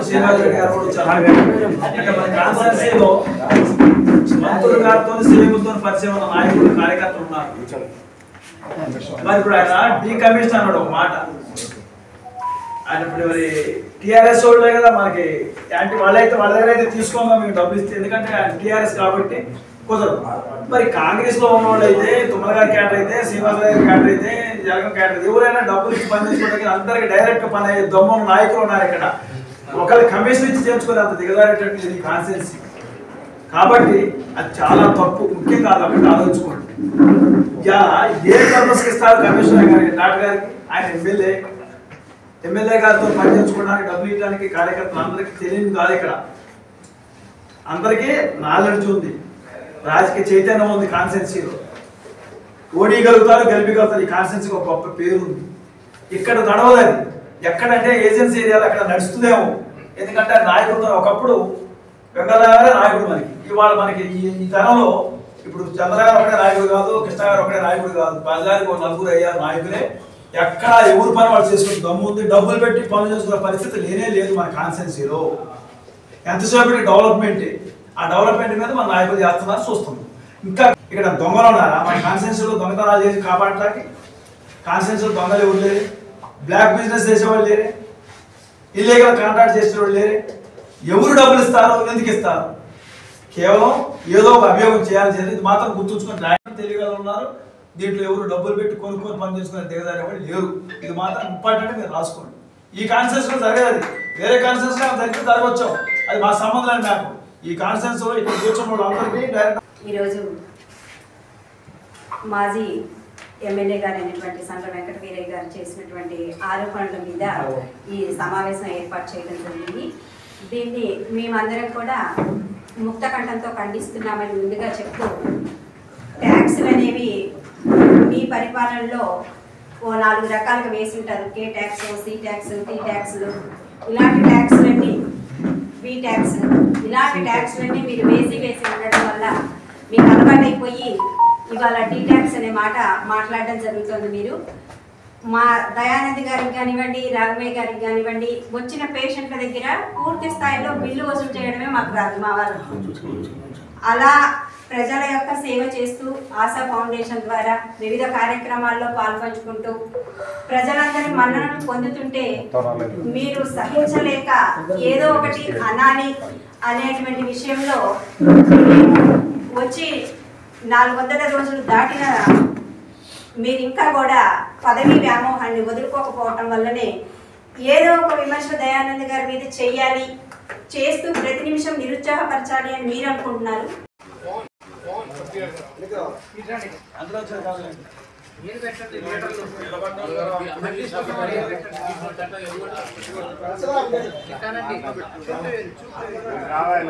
శ్రీనివాస్ రెడ్డి గారు కూడా వచ్చారు. అంటే మన కాన్స్టిట్యూన్సీలో మంత్రులు గారితో సీఎంతో పరిచయం ఉన్న నాయకులు కార్యకర్తలు ఉన్నారు. మరి ఇప్పుడు ఆయన డీకమిషన్ అన్నాడు ఒక మాట. ఆయన ఇప్పుడు మరి టీఆర్ఎస్ వాళ్ళే కదా మనకి యాంటీ వాళ్ళైతే వాళ్ళ దగ్గర అయితే తీసుకోగా మీకు డబ్బులు ఇస్తే, ఎందుకంటే ఆయన టీఆర్ఎస్ కాబట్టి కుదరదు. మరి కాంగ్రెస్ లో ఉన్న వాళ్ళు అయితే తుమ్మల గారి క్యాడర్ అయితే శ్రీనివాస గారి క్యాడర్ అయితే జగన్ క్యాడర్ ఎవరైనా డబ్బులు ఇచ్చి పని చేసుకోవడానికి అందరికి డైరెక్ట్ పని అయ్యే దొమ్మ నాయకులు ఉన్నారు ఇక్కడ. ఒకళ్ళు కమిషన్ ఇచ్చి చేర్చుకుని అంత దిగజారేటట్టు ఈ కాన్స్టిట్యూన్సీ కాబట్టి అది చాలా తప్పు. ముఖ్యం కాదు, అక్కడ ఆలోచించుకోండి. ఏ పర్పస్కి ఇస్తారు కమిషనర్ గారికి డాక్టర్ గారికి? ఆయన ఎమ్మెల్యే గారితో పనిచేసుకోవడానికి డబ్బులు ఇవ్వడానికి కార్యకర్తలు అందరికీ తెలియదు కాదు. ఇక్కడ అందరికీ నాలెడ్జ్ ఉంది, రాజకీయ చైతన్యం ఉంది. కాన్స్టిట్యూన్సీలో ఓడిగలుగుతారు, గెలిపగలుగుతారు. ఈ కాన్స్టిట్యూన్సీకి ఒక గొప్ప పేరు ఉంది. ఇక్కడ నడవలేదు. ఎక్కడంటే ఏజెన్సీ ఏరియాలో అక్కడ నడుస్తుందేమో. ఎందుకంటే నాయకులతో ఒకప్పుడు వెంగళగారే నాయకుడు మనకి. ఇవాళ మనకి ఈ తరంలో ఇప్పుడు చంద్రగారు ఒకటే నాయకుడు కాదు, కృష్ణ గారు ఒకటే నాయకుడు కాదు, ప్రజలకు నలుగురు అయ్యారు నాయకులే. ఎక్కడ ఎవరి పని వాళ్ళు చేసుకుని దమ్ము ఉంది. డబ్బులు పెట్టి పనులు చేసుకునే పరిస్థితి లేనే లేదు మన కాన్స్టిట్యూన్సీలో. ఎంతసేపటి డెవలప్మెంట్, ఆ డెవలప్మెంట్ మీద మన నాయకులు చేస్తున్నారు చూస్తున్నాం. ఇంకా ఇక్కడ దొంగలు ఉన్నారా మన కాన్స్టిట్యూన్సీలో? దొంగతనాలు చేసి కాపాడటానికి కాన్స్టిట్యూన్సీలో దొంగలు ఎవరు లేరు, బ్లాక్ బిజినెస్ చేసేవాళ్ళు లేరే, ఇల్లీగల్ కాంట్రాక్ట్ చేసేవాళ్ళు లేరే. ఎవరు డబ్బులు ఇస్తారు, ఎందుకు ఇస్తారు? కేవలం ఏదో ఒక అభియోగం చేయాలని చేయాలి. ఇది మాత్రం గుర్తుంచుకొని నాయకులు తెలియగల ఉన్నారు. దీంట్లో ఎవరు డబ్బులు పెట్టి కొనుక్కొని పని చేసుకునే దిగజారే వాళ్ళు లేరు. ఇది మాత్రం ఇంపార్టెంట్, మీరు రాసుకోండి. ఈ కాన్స్టిట్యూన్సీలో జరగదు, వేరే కాన్స్టిట్యూన్సీలో జరిగితే జరగవచ్చు. అది మా సంబంధం లేదు నాకు. ఈ కాన్స్టిట్యూన్సీలో ఇక్కడ కూర్చున్న వాళ్ళందరికీ డైరెక్ట్. ఈరోజు మాజీ ఎమ్మెల్యే గారు అయినటువంటి సండ్ర వెంకట వీరయ్య గారు చేసినటువంటి ఆరోపణల మీద ఈ సమావేశం ఏర్పాటు చేయడం జరిగింది. దీన్ని మేమందరం కూడా ముక్త కంఠంతో ఖండిస్తున్నామని ముందుగా చెప్తూ, ట్యాక్సులు అనేవి మీ పరిపాలనలో ఓ 4 రకాలుగా వేసి ఉంటారు. కే ట్యాక్స్, సి ట్యాక్స్, టీ ట్యాక్స్లు, ఇలాంటి ట్యాక్సులన్నీ, బి ట్యాక్స్, ఇలాంటి ట్యాక్సులన్నీ మీరు వేసి ఉండడం వల్ల మీకు అలవాటైపోయి ఇవాళ టీ ట్యాక్స్ అనే మాట మాట్లాడడం జరుగుతుంది. మీరు మా దయానంద్ గారికి కానివ్వండి, రాఘవయ్య గారికి కానివ్వండి, వచ్చిన పేషెంట్ల దగ్గర పూర్తి స్థాయిలో బిల్లు వసూలు చేయడమే మాకు రాదు. మా వాళ్ళు అలా ప్రజల యొక్క సేవ చేస్తూ ఆశా ఫౌండేషన్ ద్వారా వివిధ కార్యక్రమాల్లో పాల్పంచుకుంటూ ప్రజలందరి మన్ననలు పొందుతుంటే మీరు సహించలేక ఏదో ఒకటి అనాలి అనేటువంటి విషయంలో వచ్చి 400 రోజులు దాటిన మీరు ఇంకా కూడా పదవీ వ్యామోహాన్ని వదులుకోకపోవటం వల్లనే ఏదో ఒక విమర్శ దయానంద్ గారి మీద చెయ్యాలి, చేస్తూ ప్రతి నిమిషం నిరుత్సాహపరచాలి అని మీరు అనుకుంటున్నారు. రావాలి